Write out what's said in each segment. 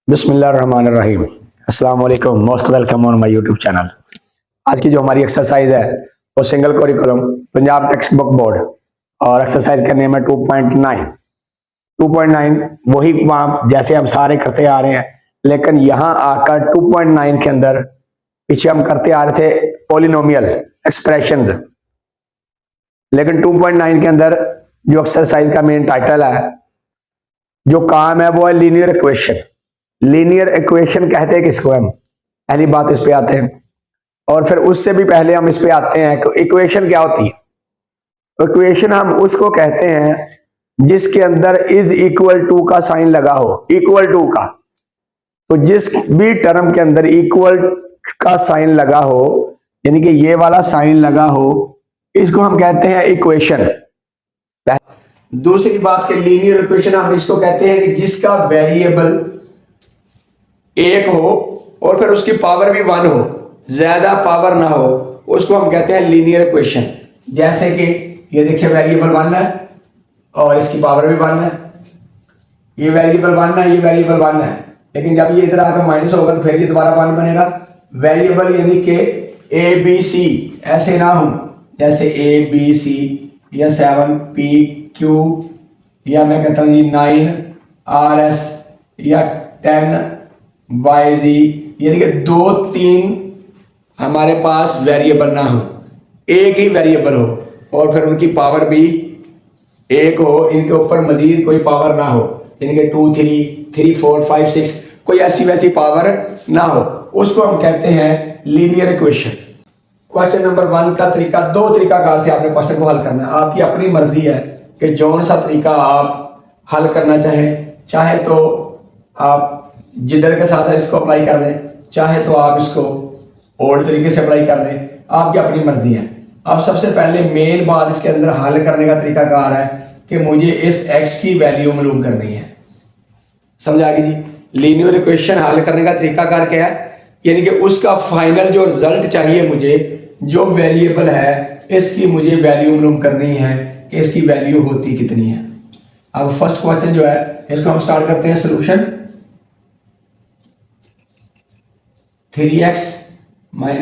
बिस्मिल्लाहिर्रहमानिर्रहीम। अस्सलाम वालेकुम, most welcome on my YouTube channel. आज की जो हमारी एक्सरसाइज है वो single curriculum Punjab text book board और एक्सरसाइज का नेम है 2.9। 2.9 वही वहाँ जैसे हम सारे करते आ रहे हैं, लेकिन यहाँ आकर 2.9 के अंदर पीछे हम करते आ रहे थे पॉलिनोमियल एक्सप्रेशंस, लेकिन 2.9 के अंदर जो एक्सरसाइज का मेन टाइटल है, जो काम है वो है लीनियर इक्वेशन। लीनियर इक्वेशन कहते हैं किसको? हम पहली बात इस पे आते हैं, और फिर उससे भी पहले हम इस पे आते हैं कि इक्वेशन क्या होती है। इक्वेशन हम उसको कहते हैं जिसके अंदर इज इक्वल टू का साइन लगा हो, इक्वल टू का। तो जिस भी टर्म के अंदर इक्वल का साइन लगा हो, यानी कि ये वाला साइन लगा हो, इसको हम कहते हैं इक्वेशन। दूसरी बात के लीनियर इक्वेशन हम इसको कहते हैं कि जिसका वेरिएबल एक हो और फिर उसकी पावर भी वन हो, ज्यादा पावर ना हो, उसको हम कहते हैं लीनियर इक्वेशन। जैसे कि ये देखिए वेरिएबल वन है और इसकी पावर भी वन है, ये वेरिएबल वन है, ये वेरिएबल वन है, लेकिन जब ये इधर आकर माइनस होगा तो फिर ये दोबारा वन बनेगा। वेरिएबल यानी कि ए बी सी ऐसे ना हो, जैसे ए बी सी या 7 पी क्यू, या मैं कहता हूँ 9 आर एस या 10 वाई जी, यानी कि 2-3 हमारे पास वेरिएबल ना हो, एक ही वेरिएबल हो और फिर उनकी पावर भी एक हो, इनके ऊपर मजीद कोई पावर ना हो, यानी कि 2 3 4 5 6 कोई ऐसी वैसी पावर ना हो, उसको हम कहते हैं लीनियर इक्वेशन। क्वेश्चन नंबर 1 का तरीका, दो तरीकाकार से आपने क्वेश्चन को हल करना है। आपकी अपनी मर्जी है कि जौन सा तरीका आप हल करना चाहे तो आप जिधर के साथ इसको अप्लाई कर लें, चाहे तो आप इसको ओल्ड तरीके से अप्लाई कर लें, आपकी अपनी मर्जी है। अब सबसे पहले मेन बात इसके अंदर हल करने का तरीका कार है कि मुझे इस x की वैल्यू मालूम करनी है। समझ आ गई जी? लीनियर इक्वेशन हल करने का तरीका कार क्या है? यानी कि उसका फाइनल जो रिजल्ट चाहिए मुझे, जो वेरिएबल है इसकी मुझे वैल्यू मालूम करनी है कि इसकी वैल्यू होती कितनी है। अब फर्स्ट क्वेश्चन जो है इसको हम स्टार्ट करते हैं। Solution 3x - 1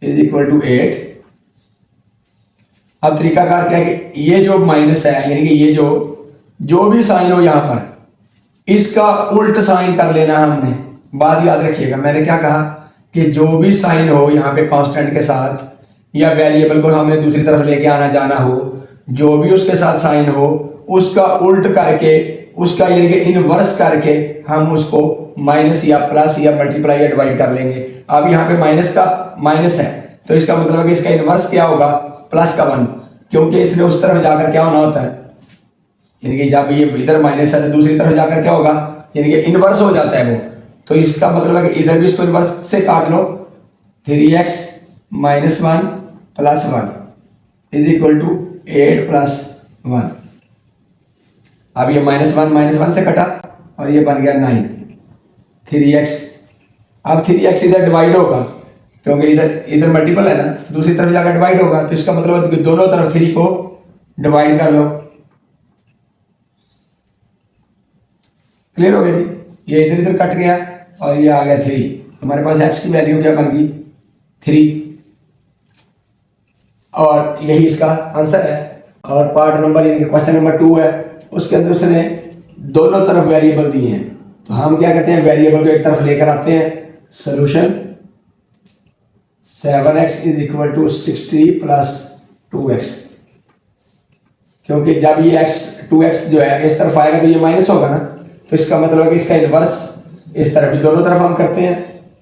= 8। अब तरीकाकार क्या है कि ये जो माइनस है, यानी कि ये जो भी साइन हो यहां पर, इसका उल्ट साइन कर लेना हमने। बात याद रखिएगा, मैंने क्या कहा कि जो भी साइन हो यहाँ पे कांस्टेंट के साथ, या वेरिएबल को हमने दूसरी तरफ लेके आना जाना हो, जो भी उसके साथ साइन हो उसका उल्ट करके, उसका यानी कि इनवर्स करके हम उसको माइनस या प्लस या मल्टीप्लाई या डिवाइड कर लेंगे। अब यहाँ पे माइनस का माइनस है तो इसका मतलब है कि इसका इनवर्स क्या होगा? प्लस का 1, क्योंकि इसने उस तरफ जाकर क्या होना होता है, यानी कि जब ये इधर माइनस है तो दूसरी तरफ जाकर क्या होगा, यानी कि इनवर्स हो जाता है वो। तो इसका मतलब है कि इधर भी इसको इनवर्स से काट लो। 3x - 1 + 1 = 8 + 1। अब ये -1 - 1 से कटा और ये बन गया 9। 3x, अब 3x इधर डिवाइड होगा क्योंकि इधर मल्टीपल है ना, दूसरी तरफ जाकर डिवाइड होगा, तो इसका मतलब है कि दोनों तरफ 3 को डिवाइड कर लो। क्लियर हो गया जी? ये इधर इधर कट गया और ये आ गया 3। हमारे पास x की वैल्यू क्या बन गई? 3, और यही इसका आंसर है। और पार्ट नंबर यानी कि क्वेश्चन नंबर 2 है, उसके अंदर उसने दोनों तरफ वेरिएबल दिए हैं, तो हम क्या करते हैं, वेरिएबल को एक तरफ लेकर आते हैं। सोल्यूशन 7x = 60 + 2x, क्योंकि जब ये 2x जो है इस तरफ आएगा तो ये माइनस होगा ना, तो इसका मतलब है कि इसका इनवर्स इस तरफ भी, दोनों तरफ हम करते हैं।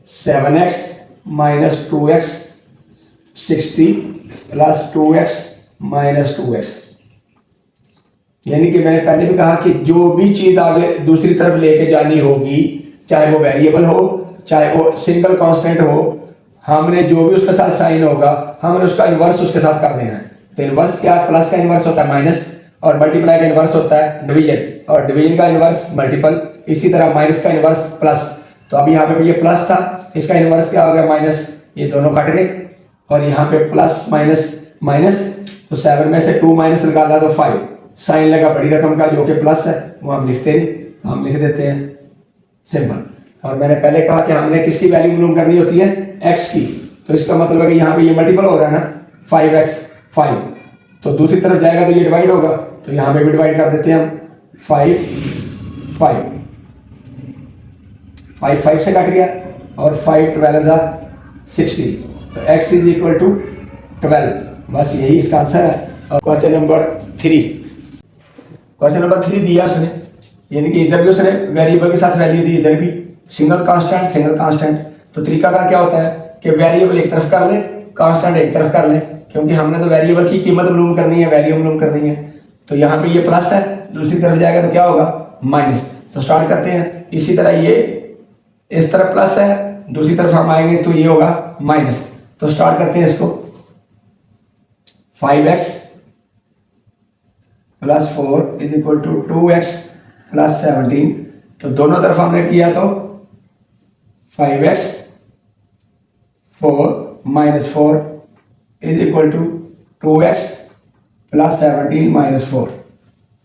7x - 2x 60 + 2x - 2x, यानी कि मैंने पहले भी कहा कि जो भी चीज आगे दूसरी तरफ लेके जानी होगी, चाहे वो वेरिएबल हो चाहे वो सिंगल कांस्टेंट हो, हमने जो भी उसके साथ साइन होगा हमने उसका इनवर्स उसके साथ कर देना है। तो इनवर्स क्या? प्लस का इनवर्स होता है माइनस, और मल्टीप्लाई का इनवर्स होता है डिवीजन, और डिवीजन का इनवर्स मल्टीपल। इसी तरह माइनस का इनवर्स प्लस। तो अब यहाँ पे ये प्लस था, इसका इनवर्स क्या हो गया? माइनस। ये दोनों कट गए और यहाँ पे प्लस माइनस माइनस, तो 7 में से 2 माइनस निकाला तो 5। साइन लगा बड़ी रकम का जो कि प्लस है, वो हम लिखते नहीं, तो हम लिख देते हैं सिंपल। और मैंने पहले कहा कि हमने किसकी वैल्यू मालूम करनी होती है, x की। तो इसका मतलब है कि यहाँ पे ये मल्टीपल हो रहा है ना, 5x 5, तो दूसरी तरफ जाएगा तो ये डिवाइड होगा, तो यहाँ पे भी डिवाइड कर देते हैं हम। 5 5 से कट गया और 5 12 जा 60, तो x इज इक्वल टू 12। बस यही इसका आंसर है। और क्वेश्चन नंबर 3 दिया उसने, यानी कि इधर भी उसने वेरिएबल के साथ वैल्यू दी, इधर भी सिंगल कांस्टेंट। तो तरीका कार क्या होता है कि वेरिएबल एक तरफ कर ले, कांस्टेंट एक तरफ कर ले, क्योंकि हमने तो वेरिएबल की कीमत मालूम करनी है, वैल्यू मालूम करनी है। तो यहाँ पे ये प्लस है, दूसरी तरफ जाएगा तो क्या होगा, माइनस। तो स्टार्ट करते हैं। इसी तरह ये इस तरफ प्लस है, दूसरी तरफ हम आएंगे तो ये होगा माइनस। तो स्टार्ट करते हैं इसको। 5x plus 4 is equal to 2x plus 17। तो दोनों तरफ हमने किया तो 5x 4 minus 4 is equal to 2x plus 17 minus 4।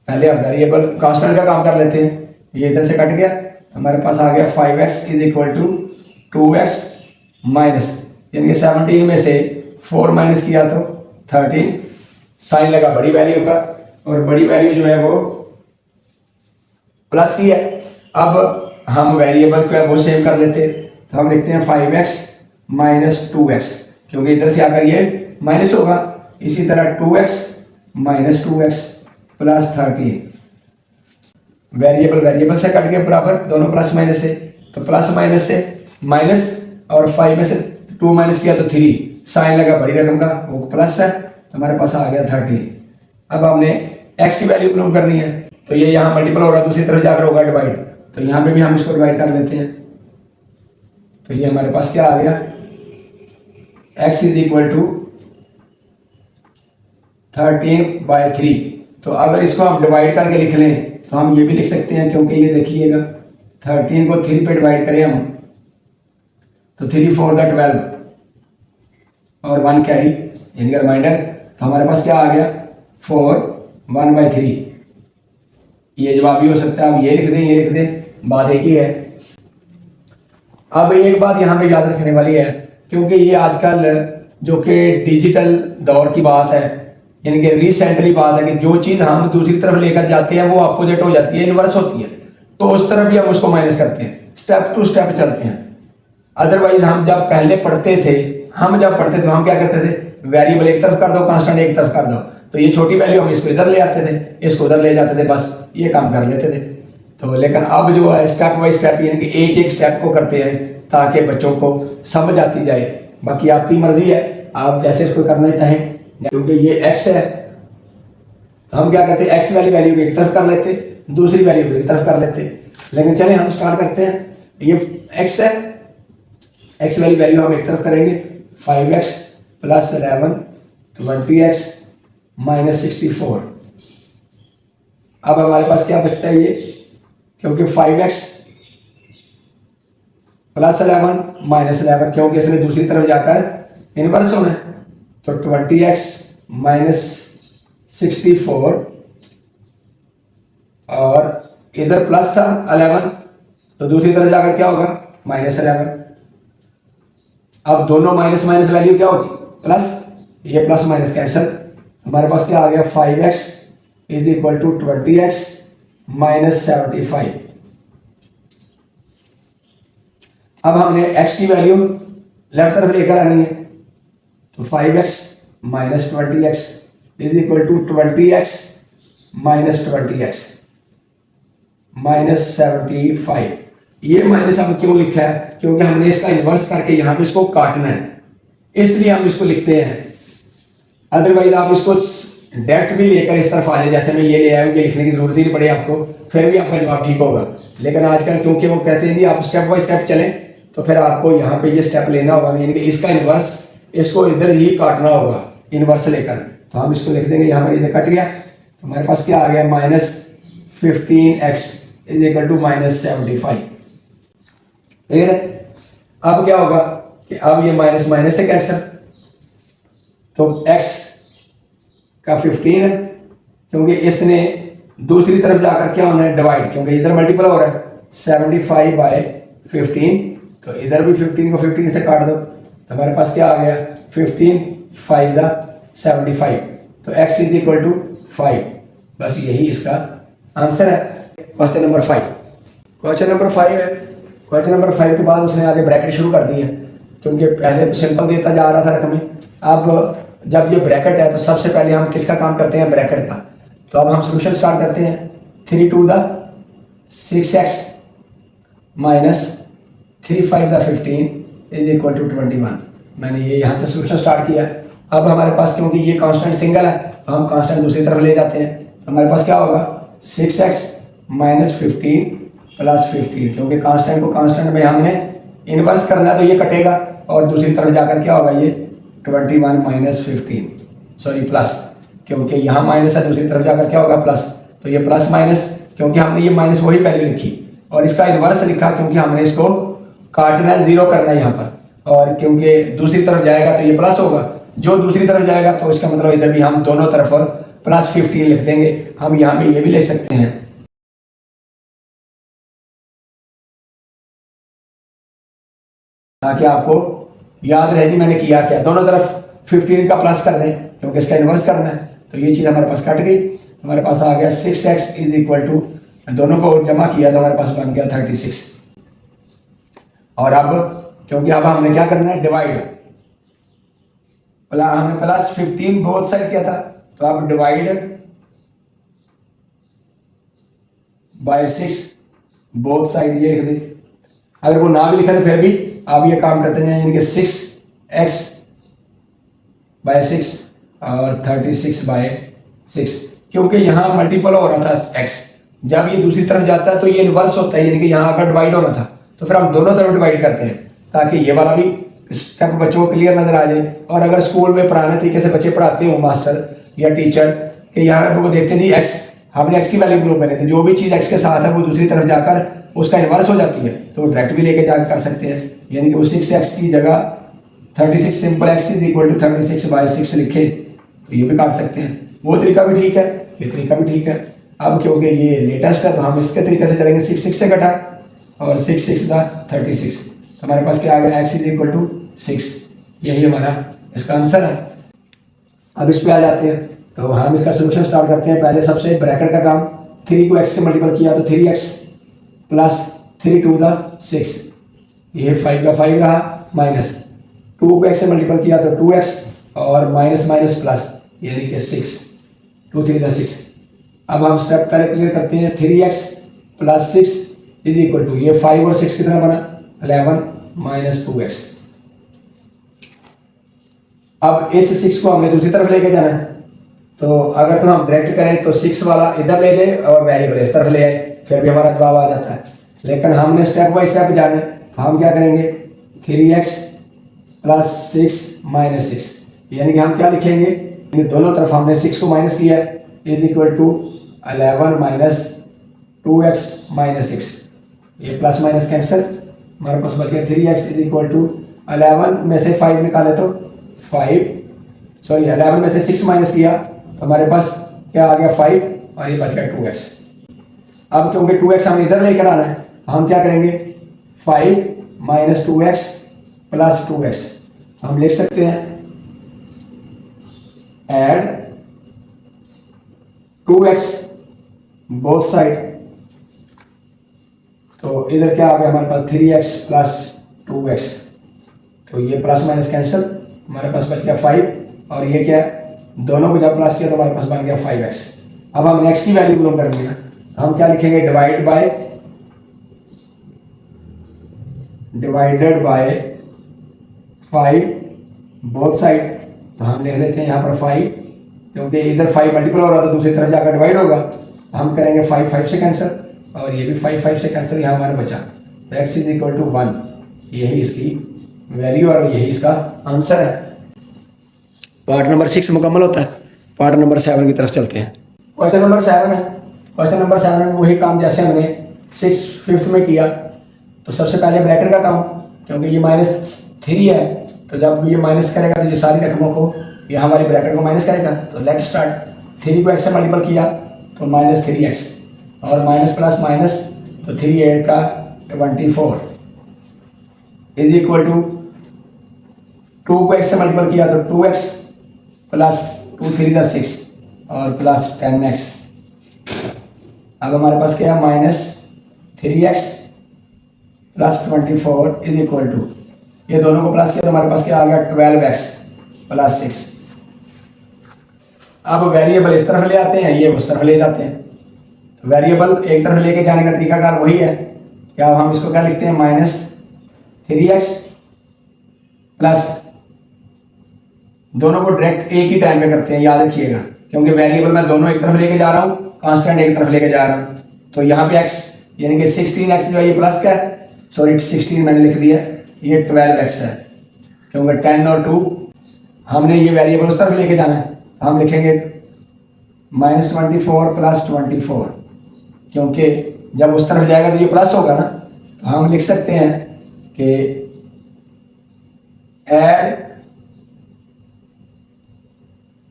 पहले हम वेरिएबल कांस्टेंट का काम कर लेते हैं। ये इधर से कट गया, हमारे पास आ गया 5x is equal to 2x minus, यानी कि 17 में से 4 माइनस किया तो 13। साइन लगा बड़ी वैल्यू का, और बड़ी वैल्यू जो है वो प्लस की है। अब हम वेरिएबल को है वो सेव कर लेते हैं, तो हम लिखते हैं 5x माइनस 2x, क्योंकि इधर से आकर ये माइनस होगा। इसी तरह 2x minus 2x plus 13। Variable से कट गए बराबर, दोनों प्लस माइनस से, तो प्लस माइनस से माइनस, और 5 में से 2 माइनस किया तो 3। साइन लगा बड़ी रकम का, वो प्लस है, तो हमारे पास आ गया 13। अब हमने x की वैल्यू मालूम करनी है, तो ये यहाँ मल्टीपल हो रहा है, दूसरी तरफ जाकर होगा डिवाइड, तो यहाँ पे भी हम इसको डिवाइड कर लेते हैं। तो ये हमारे पास क्या आ गया, x इज इक्वल टू 13/3। तो अगर इसको हम डिवाइड करके लिख लें तो हम ये भी लिख सकते हैं, क्योंकि ये देखिएगा 13 को 3 पे डिवाइड करें हम, तो 3 4 12 और 1 कैरी, यानी रिमाइंडर। तो हमारे पास क्या आ गया, 4 1/3। ये जवाब भी हो सकता है, आप ये लिख दें, बात एक ही है। अब एक बात यहाँ पे याद रखने वाली है, क्योंकि ये आजकल जो कि डिजिटल दौर की बात है, यानी कि रिसेंटली बात है कि जो चीज़ हम दूसरी तरफ लेकर जाते हैं वो अपोजिट हो जाती है, इनवर्स होती है, तो उस तरफ भी हम उसको माइनस करते हैं, स्टेप टू स्टेप चलते हैं। अदरवाइज हम जब पहले पढ़ते थे हम क्या करते थे, वेरिएबल एक तरफ कर दो, कांस्टेंट एक तरफ कर दो, तो ये छोटी वैल्यू हम इसको इधर ले आते थे, इसको उधर ले जाते थे, बस ये काम कर लेते थे। तो लेकिन अब जो है स्टेप बाई स्टेप, यानी कि एक एक स्टेप को करते हैं ताकि बच्चों को समझ आती जाए। बाकी आपकी मर्जी है, आप जैसे इसको करना चाहें। क्योंकि ये x है, तो हम क्या करते हैं, x वाली वैल्यू को एक तरफ कर लेते, दूसरी वैल्यू को एक तरफ कर लेते। लेकिन चले हम स्टार्ट करते हैं। ये x है, x वाली वैल्यू हम एक तरफ करेंगे, 5x प्लस 11 20x माइनस 64। अब हमारे पास क्या बचता है ये, क्योंकि 5x प्लस 11 माइनस 11, क्योंकि इसने दूसरी तरफ जाकर इनवर्स होना है, तो 20x माइनस 64, और इधर प्लस था 11, तो दूसरी तरफ जाकर क्या होगा, माइनस 11। अब दोनों माइनस माइनस वैल्यू क्या होगी, प्लस, ये प्लस माइनस कैंसिल, हमारे पास क्या आ गया, 5x is equal to 20x minus 75। अब हमने x की वैल्यू लेफ्ट तरफ लेकर आनी है, तो 5x minus 20x is equal to 20x minus 20x minus 75। ये माइनस हम क्यों लिखा है, क्योंकि हमने इसका इन्वर्स करके यहाँ पे इसको काटना है, इसलिए हम इसको लिखते हैं। अदरवाइज आप इसको डायरेक्ट भी लेकर इस तरफ आ जाए, जैसे मैं ये ले आया हूँ, ये लिखने की जरूरत ही नहीं पड़े आपको, फिर भी आपका जवाब ठीक होगा। लेकिन आजकल क्योंकि वो कहते हैं जी आप स्टेप बाय स्टेप चलें, तो फिर आपको यहाँ पे ये स्टेप लेना होगा, यानी कि इसका इन्वर्स, इसको इधर ही काटना होगा इन्वर्स लेकर। तो हम इसको लिख देंगे, यहाँ पर इधर कट गया, तो हमारे पास क्या आ गया, minus 15x is equal to minus 75। Clear है। अब क्या होगा कि अब ये माइनस माइनस से कैंसिल, तो x का 15 है, क्योंकि इसने दूसरी तरफ जाकर क्या होना है, डिवाइड, क्योंकि इधर मल्टीपल हो रहा है, 75/15, तो इधर भी 15 को 15 से काट दो तो हमारे पास क्या आ गया 15 5 द 75, तो x इज इक्वल टू 5। बस यही इसका आंसर है। Question number 5। क्वेश्चन नंबर 5 है। क्वेश्चन नंबर 5 के बाद उसने आगे ब्रैकेट शुरू कर दी है, क्योंकि पहले तो सिंपल देता जा रहा था रकमें। अब जब ये ब्रैकेट है तो सबसे पहले हम किसका काम करते हैं, ब्रैकेट का। तो अब हम सोल्यूशन स्टार्ट करते हैं। 3 to the 6x minus 3 5 the 15 is equal to 21। मैंने ये यहाँ से सोल्यूशन स्टार्ट किया। अब हमारे पास क्योंकि ये कांस्टेंट सिंगल है तो हम कांस्टेंट दूसरी तरफ ले जाते हैं। हमारे पास क्या होगा 6x माइनस 15 प्लस 15, क्योंकि कांस्टेंट को कांस्टेंट में हमने इन्वर्स करना है तो ये कटेगा और दूसरी तरफ जाकर क्या होगा ये 21 माइनस 15, सॉरी प्लस, क्योंकि यहाँ माइनस है दूसरी तरफ जाकर क्या होगा प्लस, तो ये प्लस माइनस, क्योंकि हमने ये माइनस वही वैल्यू लिखी और इसका इन्वर्स लिखा क्योंकि हमने इसको काटना है, जीरो करना है यहाँ पर, और क्योंकि दूसरी तरफ जाएगा तो ये प्लस होगा, जो दूसरी तरफ जाएगा तो इसका मतलब इधर भी हम दोनों तरफ प्लस 15 लिख देंगे। हम यहाँ पे ये भी लिख सकते हैं ताकि आपको याद रहे कि मैंने किया क्या, दोनों तरफ 15 का प्लस कर दें क्योंकि इसका इन्वर्स करना है। तो ये चीज़ हमारे पास कट गई, हमारे पास आ गया 6x इज इक्वल टू, दोनों को जमा किया तो हमारे पास बन गया 36। और अब क्योंकि अब हमने क्या करना है डिवाइड, हमने प्लस 15 बोथ साइड किया था तो अब डिवाइड बाय 6 बोथ साइड ये लिख दी। अगर वो ना भी लिखा तो फिर भी आप ये काम करते हैं, यानी कि 6x बाय 6 और 36/6, क्योंकि यहाँ मल्टीपल हो रहा था x, जब ये दूसरी तरफ जाता है तो ये इन्वर्स होता है, यानी कि यहाँ आकर डिवाइड होना था तो फिर हम दोनों तरफ डिवाइड करते हैं ताकि ये वाला भी स्टेप बच्चों को क्लियर नजर आ जाए। और अगर स्कूल में पुराने तरीके से बच्चे पढ़ाते हो मास्टर या टीचर कि यहाँ वो देखते नहीं x, हमने x की वैल्यू पुट करे थे, जो भी चीज़ x के साथ है वो दूसरी तरफ जाकर उसका इन्वर्स हो जाती है तो डायरेक्ट भी लेके जाकर कर सकते हैं, यानी कि वो 6x की जगह 36 simple x is equal to 36/6 लिखे तो ये भी काट सकते हैं। वो तरीका भी ठीक है, ये तरीका भी ठीक है। अब क्योंकि ये लेटेस्ट है तो हम इसके तरीके से चलेंगे, 6 6 से घटा और 6 6 का 36, तो हमारे पास क्या आ गया x इज इक्वल टू 6, यही हमारा इसका आंसर है। अब इस पे आ जाते हैं तो हम इसका सोल्यूशन स्टार्ट करते हैं। पहले सबसे ब्रैकेट का काम, 3 को x के मल्टीपल किया तो 3x प्लस 3 to the 6, ये 5 का 5 रहा, माइनस 2 को x से मल्टीपल किया तो 2x और माइनस माइनस प्लस यानी कि 6, 2 3 6। अब हम स्टेप पहले क्लियर करते हैं, 3x plus 6 is equal to, ये 5 और 6 कितना बना 11 माइनस 2x। अब इस 6 को हमने दूसरी तरफ लेके जाना है, तो अगर तो हम डायरेक्ट करें तो 6 वाला इधर ले जाए और वेरिएबल इस तरफ ले आए, फिर भी हमारा जवाब आ जाता है। लेकिन हमने स्टेप बाय स्टेप जाना है, तो हम क्या करेंगे 3x प्लस 6 माइनस 6, यानी कि हम क्या लिखेंगे, दोनों तरफ हमने 6 को माइनस किया है, is equal to 11 minus 2x minus 6, ये प्लस माइनस कैंसिल, हमारे पास बच गया 3x इज इक्वल टू 11 में से 5 निकाले तो 11 में से 6 माइनस किया तो हमारे पास क्या आ गया 5 और ये बच गया 2x। अब क्योंकि 2x हमें इधर लेकर आना है, हम क्या करेंगे 5 माइनस 2x प्लस 2x, हम लिख सकते हैं एड 2x बोथ साइड, तो इधर क्या आ गया हमारे पास 3x प्लस 2x, तो ये प्लस माइनस कैंसिल, हमारे पास बच गया 5 और ये क्या है, दोनों को जब प्लस किया तो हमारे पास बन गया 5x। अब हमने x की वैल्यू पुट करनी है ना, हम क्या लिखेंगे डिवाइडेड बाय 5 बोथ साइड, तो हम लिख लेते हैं यहाँ पर 5, क्योंकि इधर 5 मल्टीपल हो रहा था दूसरी तरफ जाकर डिवाइड होगा, हम करेंगे 5 5 से कैंसिल और ये भी 5 5 से कैंसिल, यहाँ हमारा बचा तो x इज इक्वल टू 1, यही इसकी वैल्यू और यही इसका आंसर है। पार्ट नंबर 6 मुकम्मल होता है। पार्ट नंबर 7 की तरफ चलते हैं। क्वेश्चन नंबर 7 है। क्वेश्चन नंबर 7 में वही काम जैसे हमने 5th में किया, तो सबसे पहले ब्रैकेट का काम, क्योंकि ये -3 है तो जब ये माइनस करेगा तो ये सारी रकमों को ये हमारी ब्रैकेट को माइनस करेगा, तो लेट स्टार्ट। 3 को x से मल्टीपल किया तो -3x और माइनस प्लस माइनस तो 3 8 का 24 इज इक्वल टू 2 को x से मल्टीपल किया तो 2x प्लस 2 3 का 6 और प्लस 10x। अब हमारे पास क्या है minus 3x plus 24 is equal to, ये दोनों को प्लस किया तो हमारे पास क्या आ गया 12x प्लस 6। अब वेरिएबल इस तरफ ले आते हैं, ये उस तरफ ले जाते हैं। तो वेरिएबल एक तरफ लेके जाने का तरीकाकार वही है कि अब हम इसको क्या लिखते हैं माइनस 3x प्लस, दोनों को डायरेक्ट एक ही टाइम पे करते हैं, याद रखिएगा, क्योंकि वेरिएबल मैं दोनों एक तरफ लेके जा रहा हूँ, कांस्टेंट एक तरफ लेके जा रहा हूँ। तो यहाँ पे x यानी कि 16x जो है ये प्लस का है, सॉरी 16 मैंने लिख दिया, ये 12x है, क्योंकि 10 और 2 हमने ये वेरिएबल उस तरफ लेके जाना है। हम लिखेंगे माइनस 24 प्लस 24, क्योंकि जब उस तरफ जाएगा तो ये प्लस होगा ना, तो हम लिख सकते हैं कि ऐड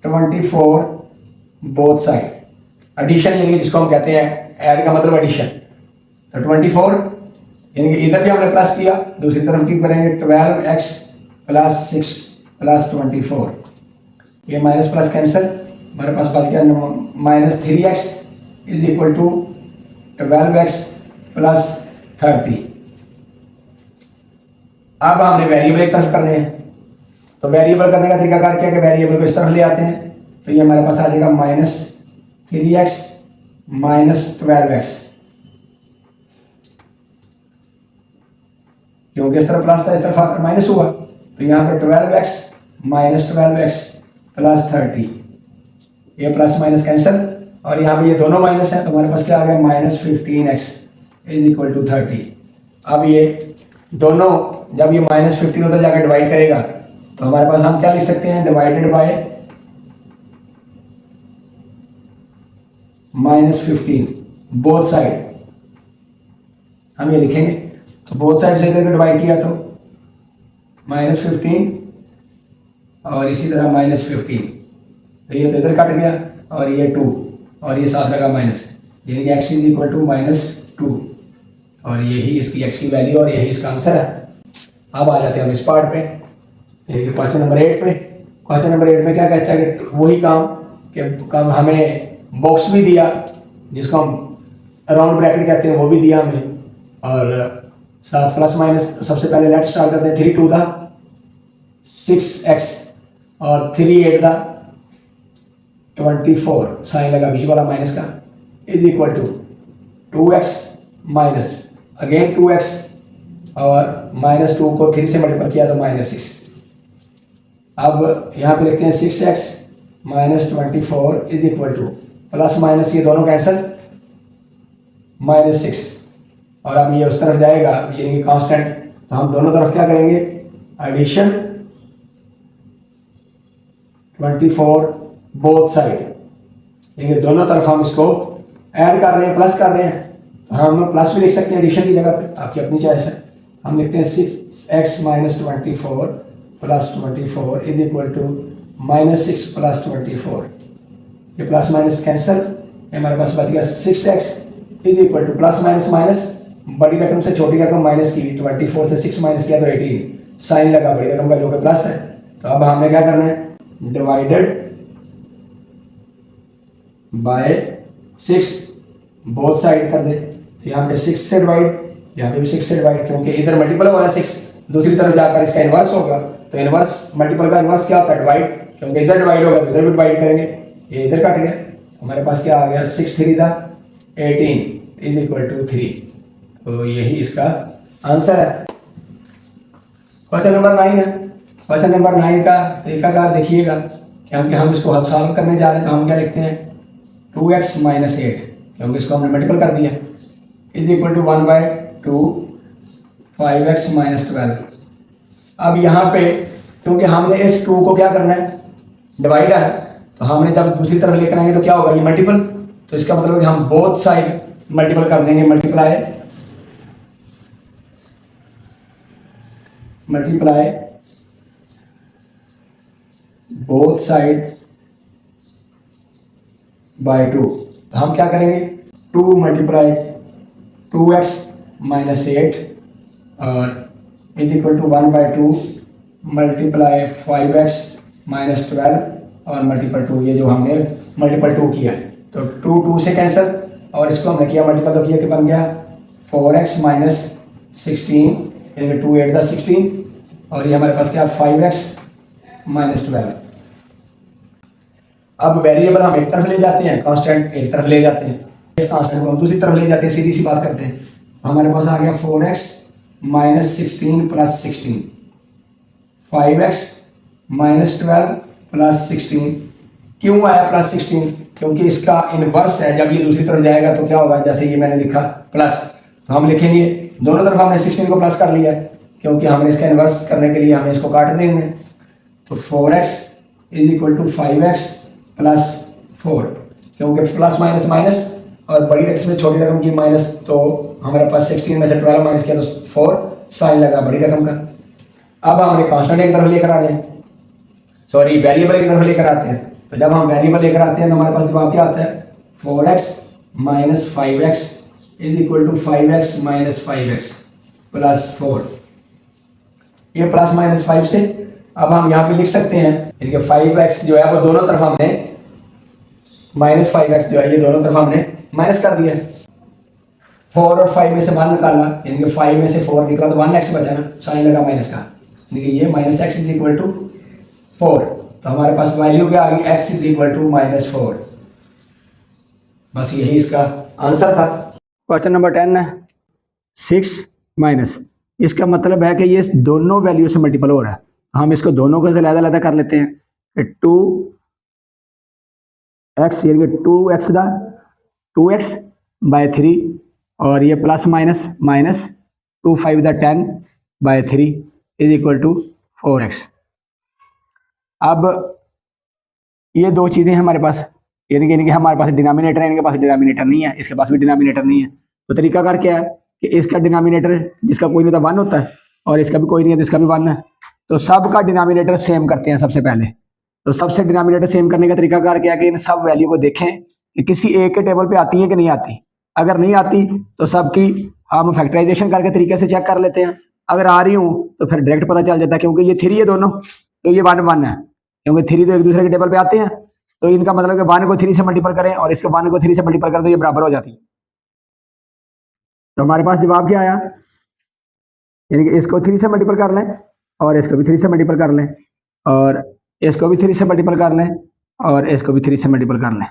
24 बोथ साइड, एडिशन यानी कि जिसको हम कहते हैं ऐड का मतलब एडिशन। तो 24 यानी कि इधर भी हमने प्लस किया, दूसरी तरफ की करेंगे 12x प्लस 6 प्लस 24, ये माइनस प्लस कैंसिल, हमारे पास बच गया minus 3x is equal to 12x plus 30। अब हमने वेरिएबल एक तरफ करने हैं, तो वेरिएबल करने का तरीकाकार क्या है कि वेरिएबल को इस तरफ ले आते हैं, तो ये हमारे पास आ जाएगा माइनस 3x माइनस 12x, क्योंकि इस तरफ प्लस था इस तरफ माइनस हुआ, तो यहाँ पे 12x माइनस 12x प्लस 30, ये प्लस माइनस कैंसिल, और यहाँ पे ये दोनों माइनस है, तो हमारे पास क्या आ गया minus 15x is equal to 30। अब ये दोनों जब ये माइनस 15 उधर जाकर डिवाइड करेगा तो हमारे पास हम क्या लिख सकते हैं, divided by minus 15 both side, हम ये लिखेंगे। तो बोथ साइड से इधर डिवाइड किया तो माइनस 15 और इसी तरह माइनस 15, तो ये तो इधर कट गया और ये 2 और ये साथ लगा माइनस, यानी कि x is equal to minus 2, और यही इसकी x की वैल्यू और यही इसका आंसर है। अब आ जाते हैं हम इस पार्ट पे, यानी कि क्वेश्चन नंबर 8 पे। क्वेश्चन नंबर 8 में क्या कहता है कि वही काम कि काम हमें बॉक्स भी दिया जिसको हम राउंड ब्रैकेट कहते हैं, वो भी दिया हमें, और साथ प्लस माइनस। सबसे पहले लेट्स स्टार्ट करते हैं 3 2 दा 6x और 3 8 दा 24, साइन लगा बीच वाला माइनस का, is equal to 2x minus again 2x और माइनस 2 को 3 से मल्टीपल किया तो माइनस 6। अब यहाँ पे लिखते हैं 6x minus 24 is equal two plus minus ये दोनों कैंसिल माइनस 6, और अब ये उस तरफ जाएगा यानी कि कांस्टेंट, तो हम दोनों तरफ क्या करेंगे एडिशन 24 बोथ साइड, यानी दोनों तरफ हम इसको ऐड कर रहे हैं, प्लस कर रहे हैं, तो हम प्लस भी लिख सकते हैं एडिशन की जगह पे, आपकी अपनी चॉइस है। हम लिखते हैं 6x minus 24 plus 24 is equal to minus 6 plus 24, ये प्लस माइनस कैंसिल, हमारे पास बच गया 6x is equal two plus minus minus, बड़ी रकम से छोटी रकम माइनस की, 24 से 6 माइनस किया तो 18, साइन लगा बड़ी रकम का जो कि प्लस है। तो अब हमने क्या करना है डिवाइडेड बाय 6 बोथ साइड कर दे, तो यहाँ पे 6 से डिवाइड, यहाँ पे भी 6 से डिवाइड, क्योंकि इधर मल्टीपल हो रहा है 6, दूसरी तरफ जाकर इसका इनवर्स होगा, तो इनवर्स मल्टीपल का इनवर्स क्या होता है डिवाइड, क्योंकि इधर डिवाइड होगा तो इधर भी डिवाइड करेंगे, ये इधर कट गया, हमारे पास क्या आ गया 6 3 था 18 इज इक्वल टू 3, तो यही इसका आंसर है। क्वेश्चन नंबर 9 है। क्वेश्चन नंबर 9 का तरीकाकार देखिएगा, क्योंकि हम इसको सॉल्व करने जा रहे हैं, तो हम क्या लिखते हैं 2x माइनस 8, क्योंकि इसको हमने मल्टीपल कर दिया, is equal to 1/2 5x minus 12। अब यहाँ पे क्योंकि हमने इस 2 को क्या करना है डिवाइड है, तो हमने जब दूसरी तरफ लेकर आएंगे तो क्या होगा ये मल्टीपल, तो इसका मतलब कि हम बोथ साइड मल्टीपल कर देंगे, मल्टीप्लाई बोथ साइड बाय 2, तो हम क्या करेंगे 2 मल्टीप्लाई 2x माइनस 8 और is equal to 1/2 multiply 5x minus 12 और मल्टीपल 2, ये जो हमने मल्टीपल 2 किया तो 2 से कैंसिल और इसको हमने किया मल्टीपल तो किया कि बन गया 4x माइनस 16 2 8 16 और ये हमारे पास क्या 5x माइनस 12। अब वेरिएबल हम एक तरफ ले जाते हैं, कांस्टेंट एक तरफ ले जाते हैं, इस कांस्टेंट को हम दूसरी तरफ ले जाते हैं, सीधी सी बात करते हैं। हमारे पास आ गया 4x minus 16 plus 16, 5x minus 12 plus 16। क्यों आया प्लस 16? क्योंकि इसका इनवर्स है, जब ये दूसरी तरफ जाएगा तो क्या होगा, जैसे ये मैंने लिखा प्लस, तो हम लिखेंगे दोनों तरफ हमने 16 को प्लस कर लिया है, क्योंकि हमने इसका इनवर्स करने के लिए हमें इसको काट देंगे। तो 4x is equal to 5x plus 4, क्योंकि प्लस माइनस माइनस और बड़ी रकम में छोटी रकम की माइनस, तो हमारे पास 16 में से 12 माइनस किया तो 4 साइन लगा बड़ी रकम का। अब हमने कांस्टेंट एक तरफ लेकर आने हैं, सॉरी वेरिएबल की तरफ लेकर आते हैं। तो जब हम वेरिएबल लेकर आते हैं तो हमारे पास जवाब क्या आता है 4x minus 5x is equal to 5x minus 5x plus 4। ये प्लस माइनस 5 से अब हम यहाँ पे लिख सकते हैं इनके 5x जो है वो दोनों तरफ हमने माइनस 5x जो है ये दोनों तरफ हमने माइनस कर दिया। 4 और 5 में से 1 निकाला, इनके 5 में से 4 निकला तो 1x बचा ना, साइन लगा माइनस का, यानी कि ये minus x is equal to 4। तो हमारे पास वैल्यू क्या आ गई x is equal to minus 4। बस यही इसका आंसर था। क्वेश्चन नंबर 10 है 6 माइनस, इसका मतलब है कि ये दोनों वैल्यू से मल्टीपल हो रहा है। हम इसको दोनों को अलग-अलग कर लेते हैं कि 2x यानी कि 2x दा 2x बाय 3 और ये प्लस माइनस माइनस 2 5 दा 10 bye 3 is equal to 4x। अब ये दो चीज़ें हमारे पास, यानी कि हमारे पास डिनोमिनेटर है, इनके पास डिनोमिनेटर नहीं है, इसके पास भी डिनोमिनेटर नहीं है। तो तरीकाकार क्या है कि इसका डिनोमिनेटर जिसका कोई नहीं होता 1 होता है और इसका भी कोई नहीं है तो इसका भी 1 है, तो सब का डिनोमिनेटर सेम करते हैं सबसे पहले। तो सबसे डिनोमिनेटर सेम करने का तरीकाकार क्या है कि इन सब वैल्यू को देखें कि किसी एक के टेबल पे आती है कि नहीं आती। अगर नहीं आती तो सबकी हम फैक्टराइजेशन करके तरीके से चेक कर लेते हैं, अगर आ रही हूँ तो फिर डायरेक्ट पता चल जाता है, क्योंकि ये 3 है दोनों, तो ये 1 1 है, क्योंकि 3 तो एक दूसरे के टेबल पे आते हैं, तो इनका मतलब कि 1 को 3 से मल्टीपल करें और इसके 1 को 3 से मल्टीपल करें तो ये बराबर हो जाती है। तो हमारे पास जवाब क्या आया, यानी कि इसको 3 से मल्टीपल कर लें और इसको भी 3 से मल्टीपल कर लें और इसको भी 3 से मल्टीपल कर लें और इसको भी 3 से मल्टीपल कर लें,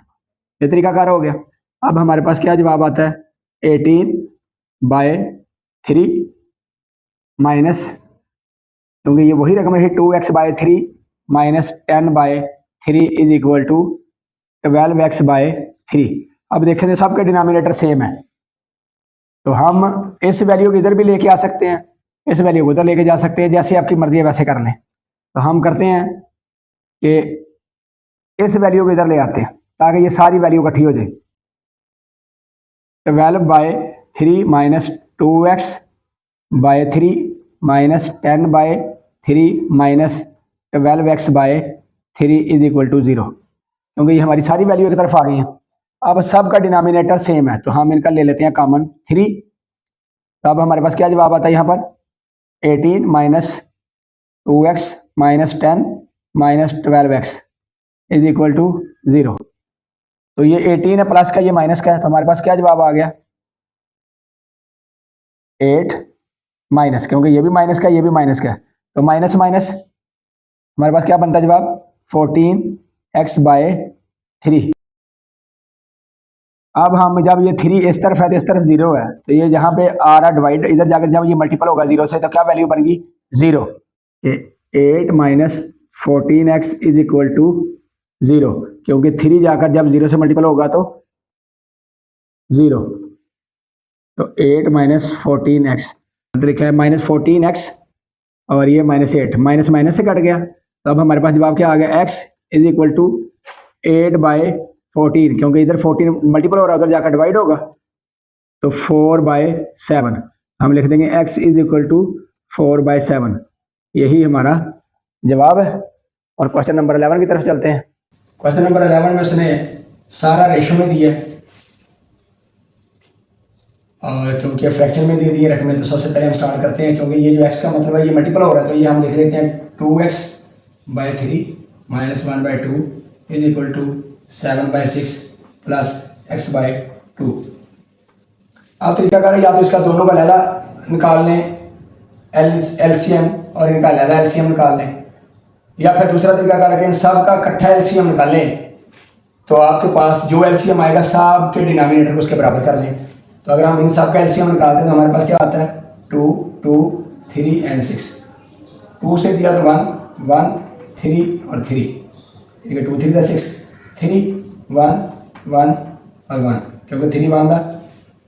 ये तरीकाकार हो गया। अब हमारे पास क्या जवाब आता है 18/3 माइनस, क्योंकि ये वही रकम है 2x/3 minus 10/3 is equal to 12x/3। अब देखें सबके डिनोमिनेटर सेम है, तो हम इस वैल्यू को इधर भी लेके आ सकते हैं, इस वैल्यू को उधर लेके जा सकते हैं, जैसे आपकी मर्जी है वैसे कर लें। तो हम करते हैं कि इस वैल्यू को इधर ले आते हैं ताकि ये सारी वैल्यू इकट्ठी हो जाए। 12/3 minus 2x/3 minus 10/3 minus 12x/3 is equal to 0, क्योंकि ये हमारी सारी वैल्यू एक तरफ आ गई हैं। अब सब का डिनोमिनेटर सेम है तो हम इनका ले लेते हैं कॉमन 3। तो अब हमारे पास क्या जवाब आता है यहाँ पर 18 minus 2x minus 10 minus 12x is equal to 0। तो ये 18 है प्लस का, ये माइनस का है, तो हमारे पास क्या जवाब आ गया 8 माइनस, क्योंकि ये भी माइनस का ये भी माइनस का है, तो माइनस माइनस हमारे पास क्या बनता है जवाब 14x/3। अब हम जब ये 3 इस तरफ है तो इस तरफ 0 है, तो ये जहाँ पे आ रहा डिवाइड, इधर जाकर जब ये मल्टीपल होगा 0 से तो क्या वैल्यू बनेगी 0। 8 minus 14x is equal to 0, क्योंकि 3 जाकर जब 0 से मल्टीपल होगा तो 0। तो 8 माइनस 14x लिखा है माइनस 14x और ये -8, माइनस माइनस से कट गया। तो अब हमारे पास जवाब क्या आ गया x इज इक्वल टू 8/14, क्योंकि इधर 14 मल्टीपल हो रहा है उधर जाकर डिवाइड होगा, तो 4/7 हम लिख देंगे x इज इक्वल टू 4/7। यही हमारा जवाब है। और क्वेश्चन नंबर 11 की तरफ चलते हैं। क्वेश्चन नंबर 11 में उसने सारा रेशो में दिया, और क्योंकि फ्रैक्शन में दे दिए रकमें तो सबसे पहले हम स्टार्ट करते हैं, क्योंकि ये जो x का मतलब है ये मल्टीपल हो रहा है, तो ये हम लिख लेते हैं 2x/3 - 1/2 = 7/6 + x/2। अब तरीका करें, या तो इसका दोनों का लैला निकाल लें एलसीएम और इनका लैला एलसीएम निकाल लें, या फिर दूसरा तरीका करके इन सब का इकट्ठा एलसीएम निकाल लें। तो आपके पास जो एलसीएम आएगा सब के डिनोमिनेटर को उसके बराबर कर लें। तो अगर हम इन सब का एलसीएम निकालते हैं तो हमारे पास क्या आता है 2, 2, 3 और 6। 2 से दिया तो 1, 1, 3 और 3, 2, 3 = 6, 3, 1, 1 और 1, क्योंकि 3 बांधा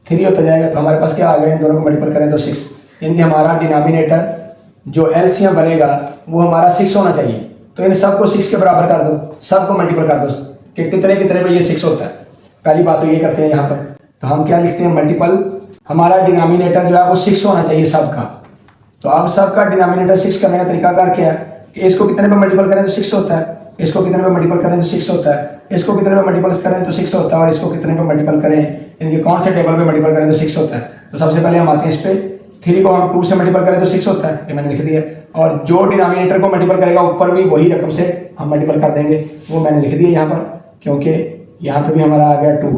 3 होता जाएगा। तो हमारे पास क्या आ गया, इन दोनों को मल्टीपल करें तो 6, यानी कि हमारा डिनोमिनेटर जो एलसीएम बनेगा वो हमारा 6 होना चाहिए। तो इन सब को 6 के बराबर कर दो, सब को मल्टीपल कर दो कि कितने कितने पे ये 6 होता है। पहली बात तो ये करते हैं यहाँ पर, तो हम क्या लिखते हैं मल्टीपल, हमारा डिनोमिनेटर जो है वो 6 होना चाहिए सबका। तो अब सबका डिनोमिनेटर 6 करने का तरीका कर क्या है, इसको कितने पे मल्टीपल करें तो 6 होता है, इसको कितने पे मल्टीपल करें तो 6 होता है, इसको कितने पे मल्टीपल करें तो 6 होता है, और इसको कितने पे मल्टीपल करें, इनके कौन से टेबल पे मल्टीपल करें तो 6 होता है। तो सबसे पहले हम आते हैं इस पे, 3 को हम 2 से मल्टीपल करें तो 6 होता है, ये मैंने लिख दिया। और जो डिनोमिनेटर को मल्टीपल करेगा ऊपर भी वही रकम से हम मल्टीपल कर देंगे, वो मैंने लिख दिया यहाँ पर, क्योंकि यहाँ पे भी हमारा आ गया 2,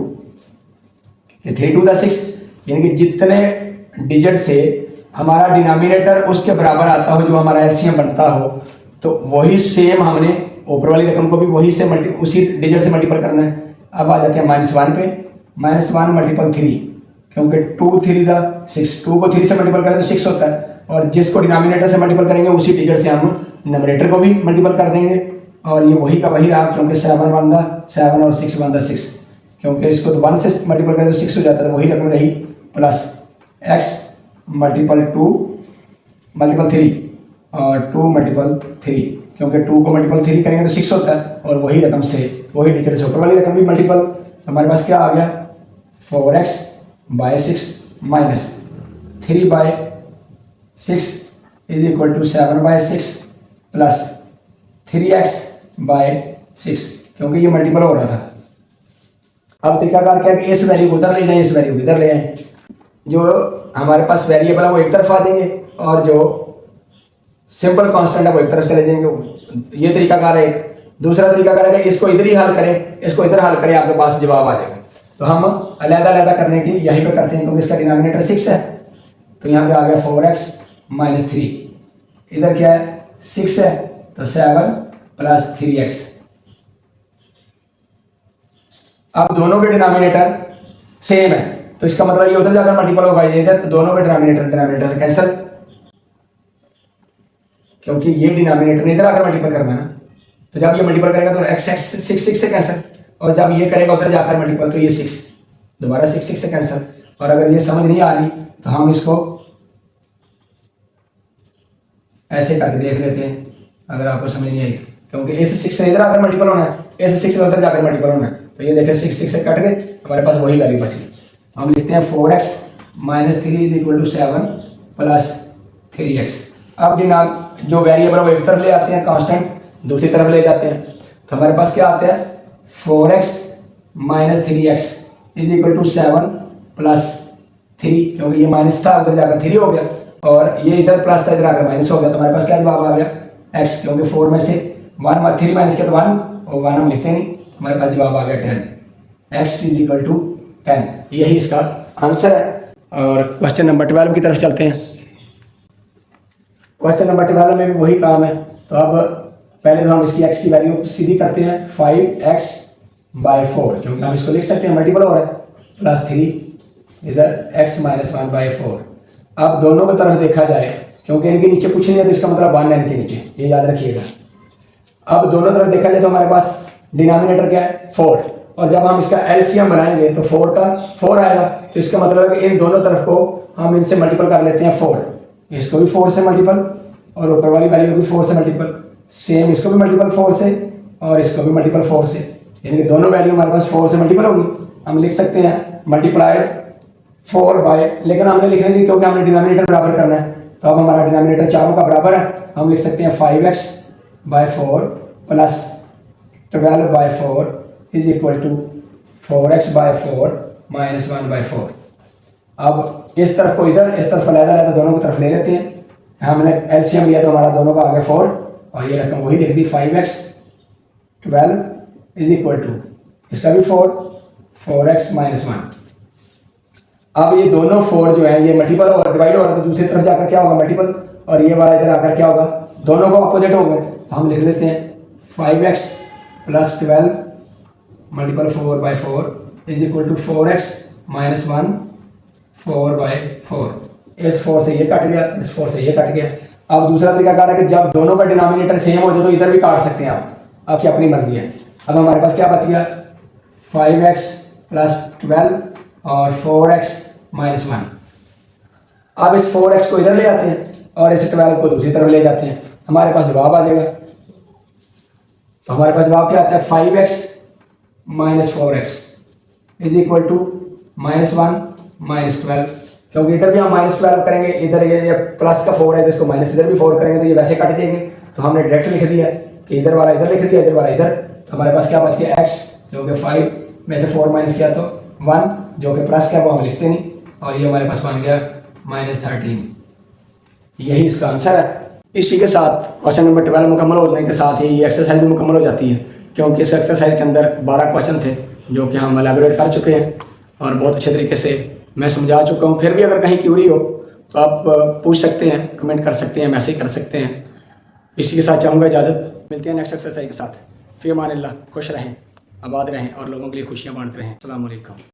3, 2 = 6, यानी कि जितने डिजिट से हमारा डिनोमिनेटर उसके बराबर आता हो, जो हमारा एलसीएम बनता हो, तो वही सेम हमने ऊपर वाली रकम को भी वही से उसी डिजिट से मल्टीपल करना है। अब आ जाते हैं -1 पे, -1 × 3, क्योंकि 2, 3 = 6, 2 को 3 से मल्टीपल करें तो 6 होता है, और जिसको डिनोमिनेटर से मल्टीपल करेंगे उसी डिजिट से हम न्यूमरेटर को भी मल्टीपल कर देंगे, और ये वही का वही रहा, क्योंकि 7 बांधा 7 और 6 बांधा 6, क्योंकि इसको तो 1 से मल्टीपल करें तो 6 हो जाता है, वही रकम रही, प्लस x × 2 × 3 और 2 × 3, क्योंकि 2 को मल्टीपल 3 करेंगे तो 6 होता है, और वही रकम से वही डिजिट से ऊपर वाली रकम भी मल्टीपल। तो हमारे पास क्या आ गया 4x/6 - 3/6 = 7/6 प्लस 3x/6, क्योंकि ये मल्टीपल हो रहा था। अब तरीका कार क्या है कि इस वैल्यू को उधर ले जाएं, इस वैल्यू को इधर ले आए, जो हमारे पास वेरिएबल है वो एक तरफ आ जाएंगे, और जो सिंपल कांस्टेंट है वो एक तरफ चले जाएंगे। ये तरीका कार है एक। दूसरा तरीका कार है कि इसको इधर ही हल करें, इसको इधर हल करें, आपके पास जवाब आ जाएगा। तो हम अलग-अलग करने की यहीं पे करते हैं, क्योंकि इसका डिनोमिनेटर 6 है, तो यहाँ पे आ गया 4x - 3, इधर क्या है 6 है, तो 7 + 3x। अब दोनों के डिनोमिनेटर सेम है, तो इसका मतलब ये उधर जाकर मल्टीपल होगा ये इधर, तो दोनों के डिनोमिनेटर से कैंसिल, क्योंकि ये डिनोमिनेटर ने इधर आकर मल्टीपल करना है ना। तो जब ये मल्टीपल करेगा तो x 6 से कैंसिल, और जब ये करेगा उधर जाकर मल्टीपल तो ये 6 दोबारा 6 से कैंसिल। और अगर ये समझ नहीं आ रही तो हम इसको ऐसे करके देख लेते हैं, अगर आपको समझ नहीं आई, क्योंकि इस 6 से इधर आकर मल्टीपल होना है, इस 6 से उधर जाकर मल्टीपल होना है। तो ये देखिए 6 से कट गए, हमारे पास वही वैल्यू बच गई। हम लिखते हैं 4x - 3 = 7 + 3x। अब जो वेरिएबल वो एक तरफ ले आते हैं, कांस्टेंट दूसरी तरफ ले जाते हैं, तो हमारे पास क्या आता है 4x - 3x = 7 + 3, क्योंकि ये माइनस था उधर जाकर 3 हो गया, और ये इधर प्लस था इधर आकर माइनस हो गया। तो हमारे पास क्या जवाब आ गया x, क्योंकि 4 में से 3 माइनस किया तो 1, और 1 हम लिखते नहीं, हमारे पास जवाब आ गया 10, x = 10। यही इसका आंसर है। और क्वेश्चन नंबर 12 की तरफ चलते हैं। क्वेश्चन नंबर 12 में भी वही काम है। तो अब पहले तो हम इसकी x की वैल्यू सीधी करते हैं 5x/4, क्योंकि हम इसको लिख सकते हैं मल्टीपल हो रहा है, प्लस 3 इधर x - 1/4। अब दोनों की तरफ देखा जाए, क्योंकि इनके नीचे कुछ नहीं है तो इसका मतलब 1 है इनके नीचे, ये याद रखिएगा। अब दोनों तरफ देखा जाए तो हमारे पास डिनोमिनेटर क्या है 4, और जब हम इसका एलसीएम बनाएंगे तो 4 का 4 आएगा, तो इसका मतलब है कि इन दोनों तरफ को हम इनसे मल्टीपल कर लेते हैं 4, इसको भी 4 से मल्टीपल, और ऊपर वाली वैल्यू को भी 4 से मल्टीपल, सेम इसको भी मल्टीपल 4 से, और इसको भी मल्टीपल 4 से, यानी कि दोनों वैल्यू हमारे पास 4 से मल्टीपल होगी। हम लिख सकते हैं मल्टीप्लाइड 4 लेकिन हमने लिखने दी क्योंकि हमने डिनोमिनेटर बराबर करना है, तो अब हमारा डिनोमिनेटर चारों का बराबर है। हम लिख सकते हैं 5x/4 + 12/4 = 4x/4 - 1/4। अब इस तरफ को इधर, इस तरफ अलग-अलग दोनों की तरफ ले लेते हैं। हमने एलसीएम लिया तो हमारा दोनों का आ गया 4 और ये रकम वही लिख दी 5x 12 इज इक्वल टू इसका भी 4x माइनस 1। अब ये दोनों 4 जो है ये मल्टीपल और डिवाइड हो रहा है तो दूसरी तरफ जाकर क्या होगा मल्टीपल, और ये वाला इधर आकर क्या होगा, दोनों को अपोजिट हो गए तो हम लिख लेते हैं 5x plus 12 multiple 4/4 is equal to 4x minus 1 4/4। इस 4 से ये कट गया, इस 4 से ये कट गया। अब दूसरा तरीका क्या है कि जब दोनों का डिनोमिनेटर सेम हो जाए तो इधर भी काट सकते हैं आप, आपकी अपनी मर्जी है। अब हमारे पास क्या बच गया 5x प्लस 12 और 4x माइनस 1। अब इस 4x को इधर ले आते हैं और इस 12 को दूसरी तरफ ले जाते हैं, हमारे पास जवाब आ जाएगा। तो हमारे पास जवाब क्या आता है 5x minus 4x is equal to minus 1 minus 12, क्योंकि इधर भी हम माइनस 12 करेंगे, इधर ये प्लस का 4 है तो इसको माइनस इधर भी 4 करेंगे तो ये वैसे कट जाएंगे। तो हमने डायरेक्ट लिख दिया कि इधर वाला इधर लिख दिया, इधर वाला इधर। तो हमारे पास क्या बच गया x जो कि 5 में से 4 माइनस किया तो 1 जो कि प्लस का वो हम लिखते नहीं, और ये हमारे पास बन गया माइनस 13। यही इसका आंसर है। इसी के साथ क्वेश्चन नंबर 12 मुकम्मल होने के साथ ही एक्सरसाइज भी मुकम्मल हो जाती है, क्योंकि इस एक्सरसाइज के अंदर 12 क्वेश्चन थे जो कि हम एलैबोरेट कर चुके हैं और बहुत अच्छे तरीके से मैं समझा चुका हूँ। फिर भी अगर कहीं क्यूरी हो तो आप पूछ सकते हैं, कमेंट कर सकते हैं, मैसेज कर सकते हैं। इसी के साथ चाहूँगा इजाज़त, मिलते हैं नेक्स्ट एक्सरसाइज के साथ। फ़ी अमान अल्लाह, खुश रहें, आबाद रहें और लोगों के लिए खुशियाँ बांटते रहें। अस्सलाम वालेकुम।